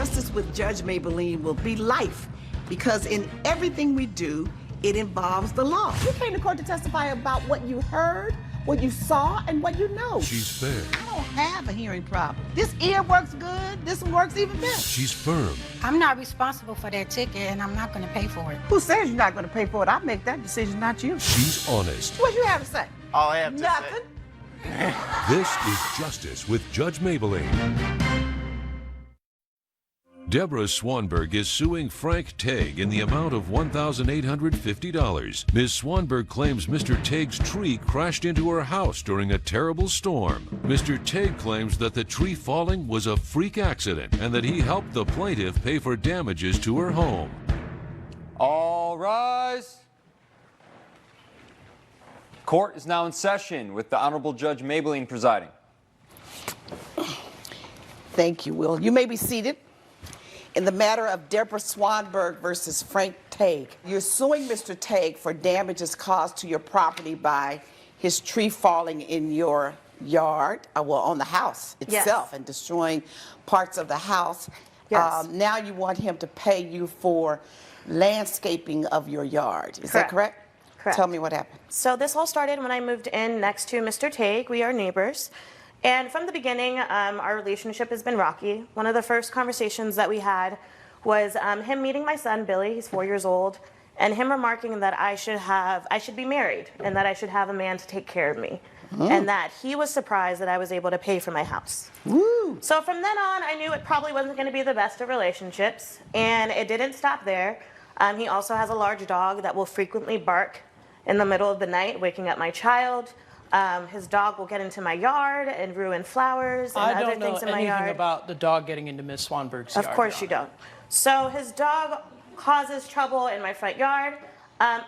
Justice with Judge Mablean will be life, because in everything we do, it involves the law. You came to court to testify about what you heard, what you saw, and what you know. She's fair. I don't have a hearing problem. This ear works good. This one works even better. She's firm. I'm not responsible for that ticket, and I'm not going to pay for it. Who says you're not going to pay for it? I make that decision, not you. She's honest. What you have to say? All I have to Nothing. say. This is Justice with Judge Mablean. Deborah Swanberg is suing Frank Tague in the amount of $1,850. Ms. Swanberg claims Mr. Tague's tree crashed into her house during a terrible storm. Mr. Tague claims that the tree falling was a freak accident and that he helped the plaintiff pay for damages to her home. All rise. Court is now in session with the Honorable Judge Mablean presiding. Thank you, Will. You may be seated. In the matter of Deborah Swanberg versus Frank Tague, you're suing Mr. Tague for damages caused to your property by his tree falling in your yard, on the house itself, and destroying parts of the house. Yes. Now you want him to pay you for landscaping of your yard. Is that correct? Correct. Tell me what happened. So this all started when I moved in next to Mr. Tague. We are neighbors. And from the beginning, our relationship has been rocky. One of the first conversations that we had was him meeting my son, Billy, he's 4 years old, and him remarking that I should be married and that I should have a man to take care of me. And that he was surprised that I was able to pay for my house. Woo. So from then on, I knew it probably wasn't going to be the best of relationships, and it didn't stop there. He also has a large dog that will frequently bark in the middle of the night, waking up my child. His dog will get into my yard and ruin flowers and other things in my yard. I don't know anything about the dog getting into Miss Swanberg's yard. Of course you don't. So his dog causes trouble in my front yard.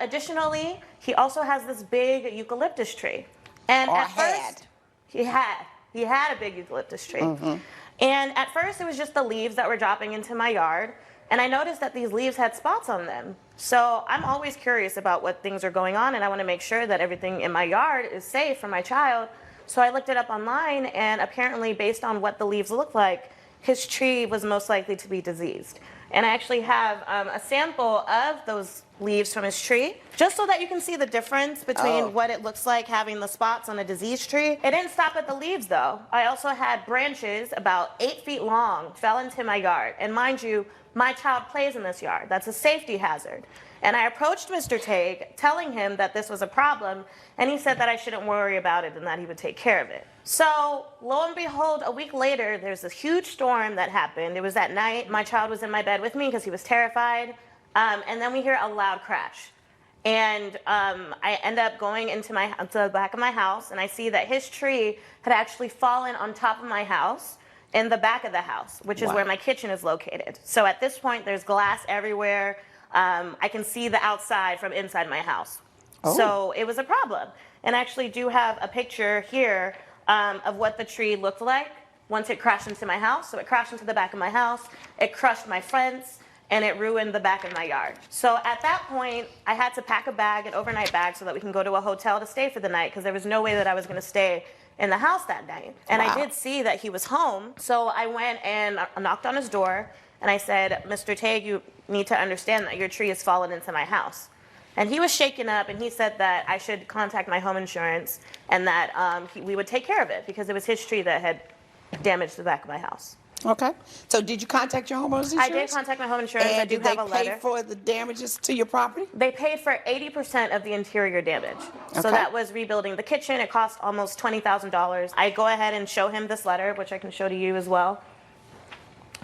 Additionally, he also has this big eucalyptus tree. And at first, he had a big eucalyptus tree. And at first, it was just the leaves that were dropping into my yard. And I noticed that these leaves had spots on them. So I'm always curious about what things are going on, and I want to make sure that everything in my yard is safe for my child. So I looked it up online, and apparently, based on what the leaves look like, his tree was most likely to be diseased. And I actually have a sample of those leaves from his tree, just so that you can see the difference between what it looks like having the spots on a diseased tree. It didn't stop at the leaves, though. I also had branches about 8 feet long fell into my yard. And mind you, my child plays in this yard. That's a safety hazard. And I approached Mr. Tague, telling him that this was a problem, and he said that I shouldn't worry about it and that he would take care of it. So, lo and behold, a week later, there's this huge storm that happened. It was at night. My child was in my bed with me because he was terrified. And then we hear a loud crash. And I end up going into the back of my house, and I see that his tree had actually fallen on top of my house in the back of the house, which is where my kitchen is located. So at this point, there's glass everywhere. I can see the outside from inside my house. So it was a problem. And I actually do have a picture here of what the tree looked like once it crashed into my house. So it crashed into the back of my house, it crushed my fence, and it ruined the back of my yard. So at that point, I had to pack a bag, an overnight bag, so that we can go to a hotel to stay for the night, because there was no way that I was going to stay in the house that night. And I did see that he was home, so I went and knocked on his door, and I said, Mr. Tague, you need to understand that your tree has fallen into my house. And he was shaken up, and he said that I should contact my home insurance and that we would take care of it, because it was his tree that had damaged the back of my house. Okay. So did you contact your homeowner's insurance? I did contact my home insurance. And I do did they have a letter. pay for the damages to your property? They paid for 80% of the interior damage. So that was rebuilding the kitchen. It cost almost $20,000. I go ahead and show him this letter, which I can show to you as well.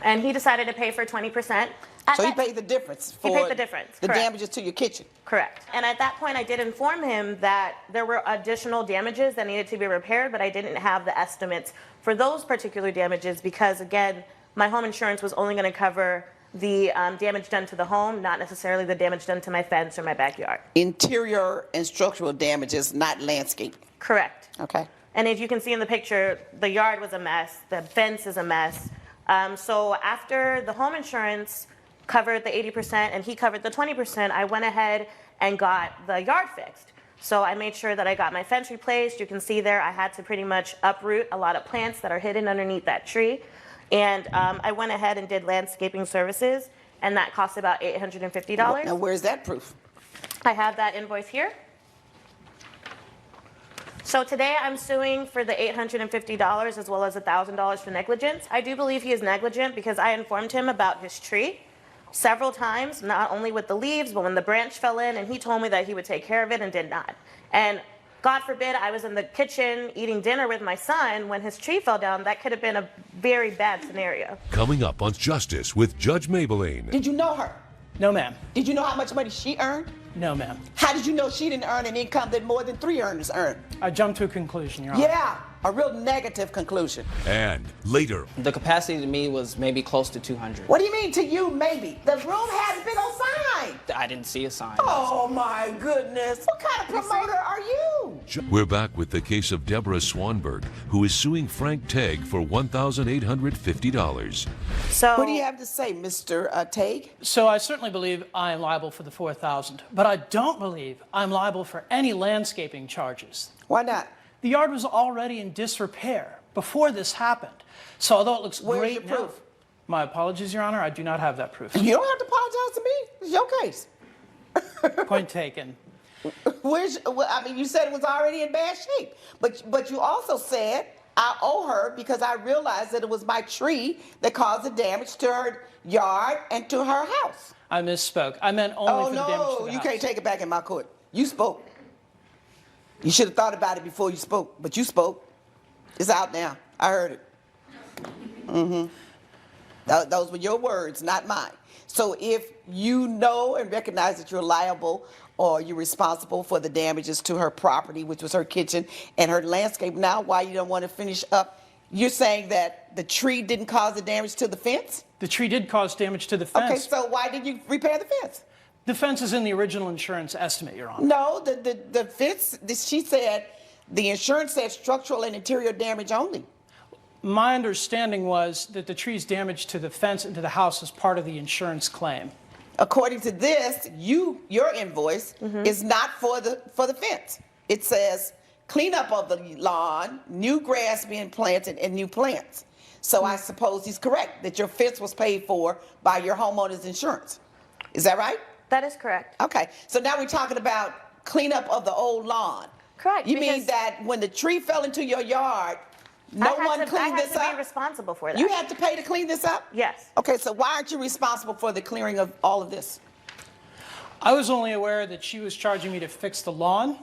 And he decided to pay for 20%. So he paid the difference for the damages to your kitchen? Correct. And at that point, I did inform him that there were additional damages that needed to be repaired, but I didn't have the estimates for those particular damages because, again, my home insurance was only going to cover the damage done to the home, not necessarily the damage done to my fence or my backyard. Interior and structural damages, not landscape? Correct. Okay. And as you can see in the picture, the yard was a mess, the fence is a mess. So after the home insurance covered the 80% and he covered the 20%, I went ahead and got the yard fixed. So I made sure that I got my fence replaced. You can see there I had to pretty much uproot a lot of plants that are hidden underneath that tree. And I went ahead and did landscaping services, and that cost about $850. Now, where's that proof? I have that invoice here. So today I'm suing for the $850 as well as $1,000 for negligence. I do believe he is negligent because I informed him about his tree several times, not only with the leaves, but when the branch fell in, and he told me that he would take care of it and did not. And God forbid I was in the kitchen eating dinner with my son when his tree fell down. That could have been a very bad scenario. Coming up on Justice with Judge Mablean. Did you know her? No, ma'am. Did you know how much money she earned? No, ma'am. How did you know she didn't earn an income that more than 3 earners earn? I jumped to a conclusion, Your Honor. Yeah, a real negative conclusion. And later, The capacity to me was maybe close to 200. What do you mean to you, maybe? The room has been on sign. I didn't see a sign. Oh, my goodness. What kind of promoter are you? we're back with the case of Deborah Swanberg, who is suing Frank Tegg for $1,850. So What do you have to say, Mr. Teague? So I certainly believe I am liable for the $4,000, but I don't believe I'm liable for any landscaping charges. Why not? The yard was already in disrepair before this happened. So although it looks Where's great your now, proof? my apologies, Your Honor, I do not have that proof. You don't have to apologize to me. It's your case. Point taken. You said it was already in bad shape. But you also said I owe her because I realized that it was my tree that caused the damage to her yard and to her house. I misspoke. I meant only for the damage to the you house. can't take it back in my court. You spoke. You should have thought about it before you spoke, but you spoke. It's out now. I heard it. Those were your words, not mine. So if you know and recognize that you're liable or you're responsible for the damages to her property, which was her kitchen and her landscape, now why you don't want to finish up, you're saying that the tree didn't cause the damage to the fence? The tree did cause damage to the fence. Okay, so why did you repair the fence? The fence is in the original insurance estimate, Your Honor. No, the fence, she said, the insurance said structural and interior damage only. My understanding was that the tree's damage to the fence and to the house is part of the insurance claim. According to this, your invoice is not for the fence. It says cleanup of the lawn, new grass being planted, and new plants. So I suppose he's correct that your fence was paid for by your homeowner's insurance. Is that right? that is correct. Okay, so now we're talking about cleanup of the old lawn. Correct. You mean because that when the tree fell into your yard, no one cleaned this I had to up? be responsible for that. You had to pay to clean this up? Yes. Okay, so why aren't you responsible for the clearing of all of this? I was only aware that she was charging me to fix the lawn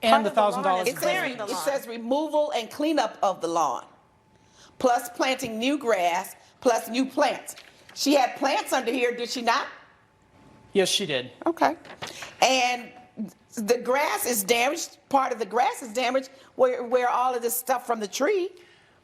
and the Part of the lawn $1,000 is for clearing cleaning. the It lawn. says removal and cleanup of the lawn, plus planting new grass, plus new plants. She had plants under here, did she not? Yes, she did. Okay. And the grass is damaged, part of the grass is damaged where all of this stuff from the tree.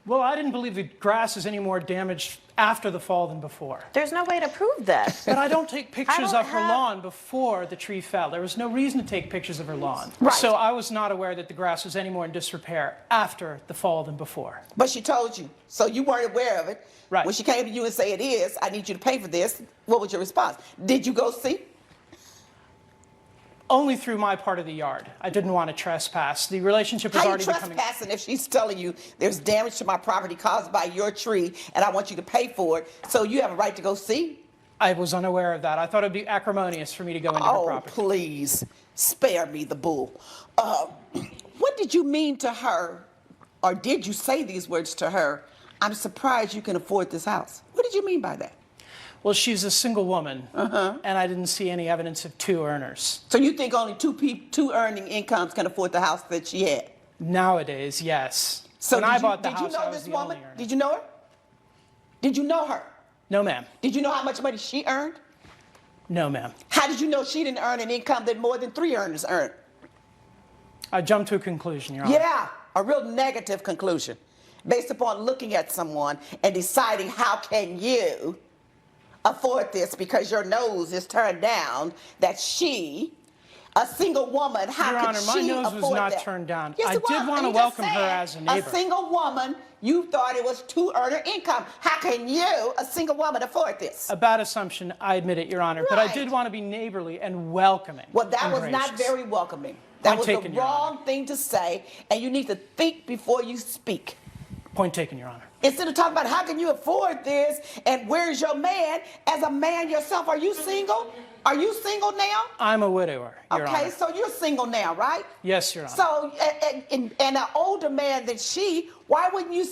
Well, I didn't believe the grass is any more damaged after the fall than before. There's no way to prove that. But I don't take pictures don't of her have- lawn before the tree fell. There was no reason to take pictures of her lawn. Right. So I was not aware that the grass was any more in disrepair after the fall than before. But she told you, so you weren't aware of it. Right. When she came to you and said, it is, I need you to pay for this, what was your response? Did you go see? Only through my part of the yard. I didn't want to trespass. The relationship was How you already becoming... trespassing if she's telling you there's damage to my property caused by your tree and I want you to pay for it, so you have a right to go see? I was unaware of that. I thought it'd be acrimonious for me to go into her Oh, property. please, spare me the bull. What did you mean to her, or did you say these words to her? I'm surprised you can afford this house. What did you mean by that? Well, she's a single woman, and I didn't see any evidence of two earners. So you think only two earning incomes can afford the house that she had? Nowadays, yes. So when I bought the did house, you know I was this the woman? only earner. Did you know her? Did you know her? No, ma'am. Did you know how much money she earned? No, ma'am. How did you know she didn't earn an income that more than 3 earners earn? I jumped to a conclusion, Your Honor. Yeah, a real negative conclusion based upon looking at someone and deciding how can you afford this because your nose is turned down, that she, a single woman, how Your could Honor, my she nose afford was not that? turned down. Yes, I it did was. want to And you just welcome her said as a neighbor. A single woman, you thought it was 2 earner income. How can you, a single woman, afford this? A bad assumption, I admit it, Your Honor, but I Right. did want to be neighborly and welcoming. Well, that and was not gracious. very welcoming. That Point was taken, the Your wrong Honor. thing to say, and you need to think before you speak. Point taken, Your Honor. Instead of talking about how can you afford this and where's your man, as a man yourself, are you single? Are you single now? I'm a widower, Your Honor. Okay, so you're single now, right? Yes, Your Honor. So, and an older man than she, why wouldn't you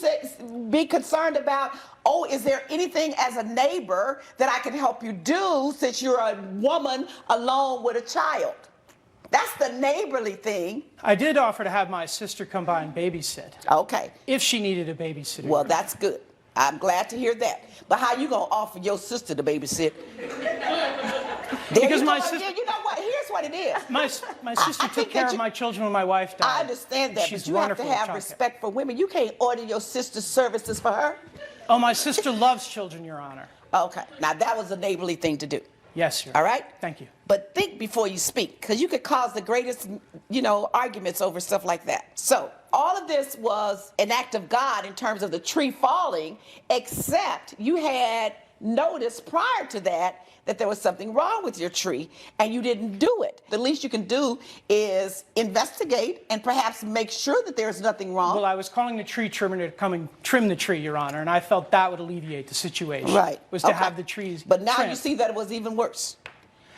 be concerned about, oh, is there anything as a neighbor that I can help you do since you're a woman alone with a child? That's the neighborly thing. I did offer to have my sister come by and babysit. Okay. If she needed a babysitter. Well, that's good. I'm glad to hear that. But how you gonna offer your sister to babysit? Because my sister... You know what? Here's what it is. My sister took care of my children when my wife died. I understand that, She's but you have to wonderful have respect for women. You can't order your sister's services for her. Oh, my sister loves children, Your Honor. Okay. Now, that was a neighborly thing to do. Yes, Your Honor. All right? Thank you. But think before you speak, because you could cause the greatest, arguments over stuff like that. So, all of this was an act of God in terms of the tree falling, except you had noticed prior to that there was something wrong with your tree, and you didn't do it. The least you can do is investigate and perhaps make sure that there's nothing wrong. Well, I was calling the tree trimmer to come and trim the tree, Your Honor, and I felt that would alleviate the situation. Right. Was to have the trees But now trimmed. you see that it was even worse.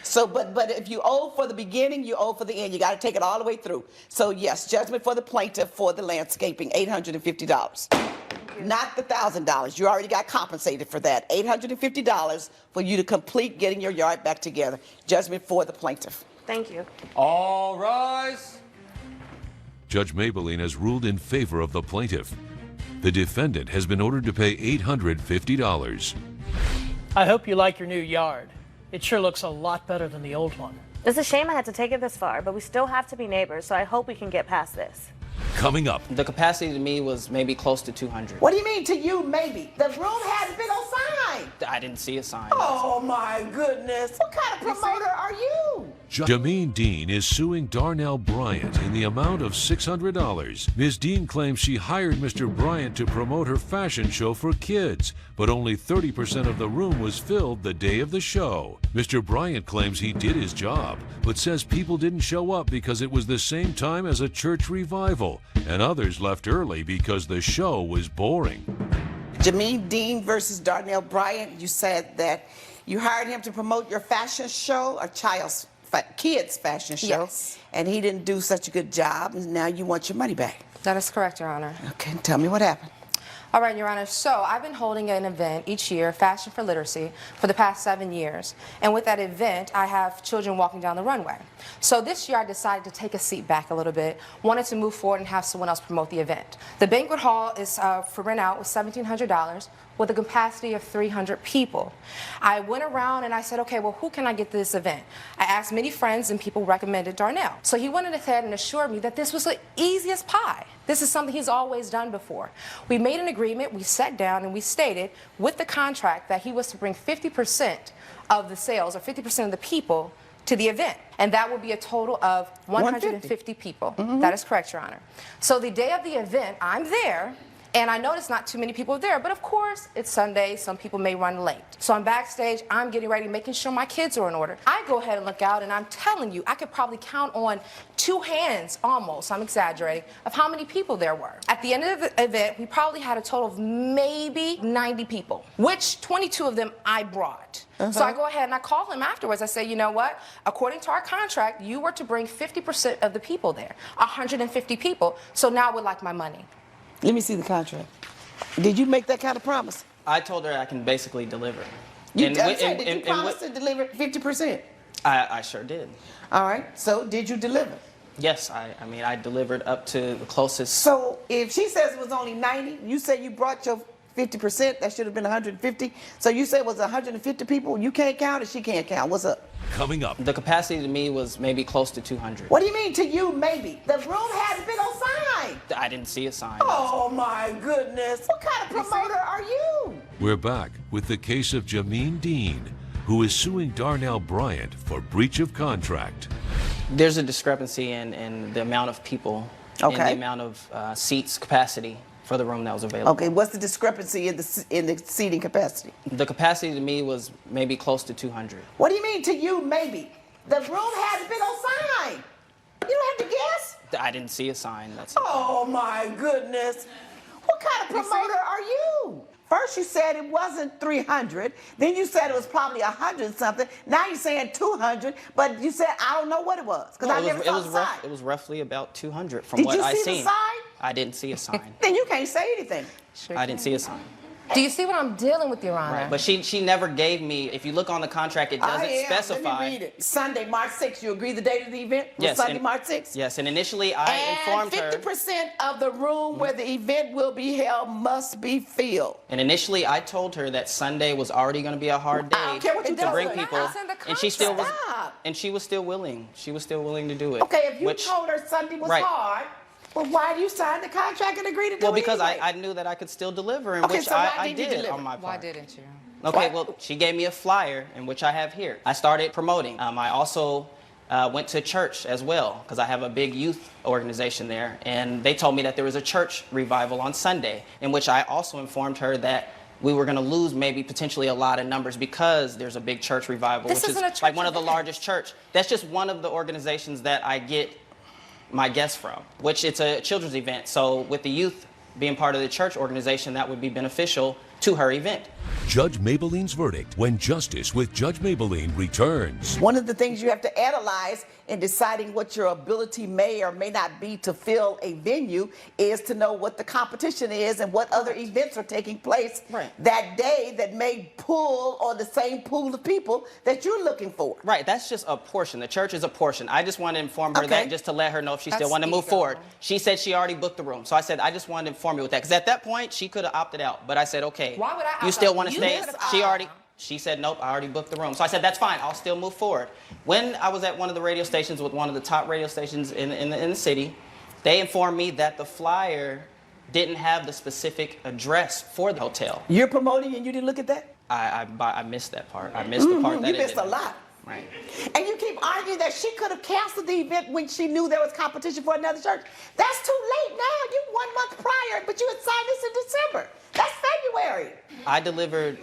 So, but if you owe for the beginning, you owe for the end. You got to take it all the way through. So, yes, judgment for the plaintiff for the landscaping, $850. Not the $1,000. You already got compensated for that. $850 for you to complete getting your yard back together. Judgment for the plaintiff. Thank you. All rise. Judge Mablean has ruled in favor of the plaintiff. The defendant has been ordered to pay $850. I hope you like your new yard. It sure looks a lot better than the old one. It's a shame I had to take it this far, but we still have to be neighbors, so I hope we can get past this. Coming up. The capacity to me was maybe close to 200. What do you mean to you, maybe? The room has a big old sign. I didn't see a sign. Oh, my goodness. What kind of promoter are you? Jameen Dean is suing Darnell Bryant in the amount of $600. Ms. Dean claims she hired Mr. Bryant to promote her fashion show for kids, but only 30% of the room was filled the day of the show. Mr. Bryant claims he did his job, but says people didn't show up because it was the same time as a church revival, and others left early because the show was boring. Jameen Dean versus Darnell Bryant, you said that you hired him to promote your fashion show, a kids fashion show, Yes. and he didn't do such a good job, and now you want your money back. That is correct, Your Honor. Okay, tell me what happened. All right, Your Honor. So I've been holding an event each year, Fashion for Literacy, for the past 7 years. And with that event, I have children walking down the runway. So this year, I decided to take a seat back a little bit, wanted to move forward and have someone else promote the event. The banquet hall is for rent out with $1,700 with a capacity of 300 people. I went around and I said, okay, well, who can I get to this event? I asked many friends and people recommended Darnell. So he went ahead and assured me that this was the easiest pie. This is something he's always done before. We made an agreement, we sat down and we stated with the contract that he was to bring 50% of the sales or 50% of the people to the event. And that would be a total of 150 people. Mm-hmm. That is correct, Your Honor. So the day of the event, I'm there. And I noticed not too many people there, but of course, it's Sunday, some people may run late. So I'm backstage, I'm getting ready, making sure my kids are in order. I go ahead and look out, and I'm telling you, I could probably count on 2 hands, almost, I'm exaggerating, of how many people there were. At the end of the event, we probably had a total of maybe 90 people, which 22 of them I brought. So I go ahead and I call him afterwards. I say, you know what? According to our contract, you were to bring 50% of the people there, 150 people, so now I would like my money. Let me see the contract. Did you make that kind of promise? I told her I can basically deliver. Did you promise to deliver 50%? I sure did. All right, so did you deliver? Yes, I mean, I delivered up to the closest. So if she says it was only 90, you say you brought your 50%, that should have been 150. So you say it was 150 people, you can't count and she can't count. What's up? Coming up. The capacity to me was maybe close to 200. What do you mean to you, maybe? The room has a big old sign. I didn't see a sign. Oh my goodness. What kind of promoter are you? We're back with the case of Jameen Dean, who is suing Darnell Bryant for breach of contract. There's a discrepancy in the amount of people and the amount of seats capacity for the room that was available. Okay, what's the discrepancy in the seating capacity? The capacity to me was maybe close to 200. What do you mean to you, maybe? The room has a big old sign. You don't have to guess. I didn't see a sign. That's Oh my goodness. What What kind of promoter are you? First you said it wasn't 300, then you said it was probably 100 something. Now you're saying 200, but you said I don't know what it was because I never saw the sign. It was roughly about 200 from what I seen. Did you see the sign? I didn't see a sign. Then you can't say anything. I didn't see a sign. Do you see what I'm dealing with, Your Honor? Right. But she never gave me, if you look on the contract, it doesn't specify. Let me read it. Sunday, March 6th. You agree the date of the event was Yes, Sunday, March 6th? Yes, and initially I informed her. And 50% of the room where the event will be held must be filled. And initially I told her that Sunday was already going to be a hard day I don't care what you to told bring her. people. And she still was, and she was still willing. She was still willing to do it. Okay, if you told her Sunday was hard, well, why do you sign the contract and agree to do it? Well, because anyway? I knew that I could still deliver, in which so I did on my part. Why didn't you? Okay, well, she gave me a flyer, in which I have here. I started promoting. I also went to church as well, because I have a big youth organization there, and they told me that there was a church revival on Sunday, in which I also informed her that we were going to lose maybe potentially a lot of numbers because there's a big church revival, which is like one of the largest church. That's just one of the organizations that I get my guests from, which it's a children's event. So with the youth being part of the church organization, that would be beneficial to her event. Judge Mablean's verdict when Justice with Judge Mablean returns. One of the things you have to analyze in deciding what your ability may or may not be to fill a venue is to know what the competition is and what other events are taking place that day that may pull on the same pool of people that you're looking for. Right, that's just a portion. The church is a portion. I just wanted to inform her that just to let her know if she still wanted to move forward. She said she already booked the room. So I said, I just wanted to inform you with that. Because at that point, she could have opted out. But I said, okay, why would I you still want to stay? She said, nope, I already booked the room. So I said, that's fine, I'll still move forward. When I was at one of the radio stations with one of the top radio stations in the city, they informed me that the flyer didn't have the specific address for the hotel. You're promoting and you didn't look at that? I missed that part. I missed the part that you missed a lot. Right. And you keep arguing that she could have canceled the event when she knew there was competition for another church. That's too late now. You 1 month prior, but you had signed this in December. That's February. I delivered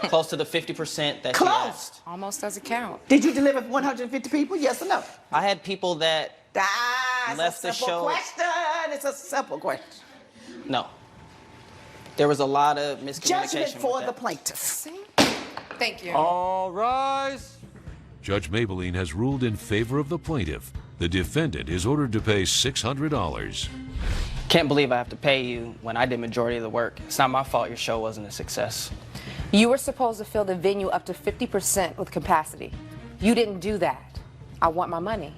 close to the 50% that she asked. Almost doesn't count. Did you deliver 150 people? Yes or no? I had people that left the show. Question. It's a simple question. No. There was a lot of miscommunication. Judgment for the plaintiff. Thank you. All rise. Judge Mablean has ruled in favor of the plaintiff. The defendant is ordered to pay $600. Can't believe I have to pay you when I did majority of the work. It's not my fault your show wasn't a success. You were supposed to fill the venue up to 50% with capacity. You didn't do that. I want my money.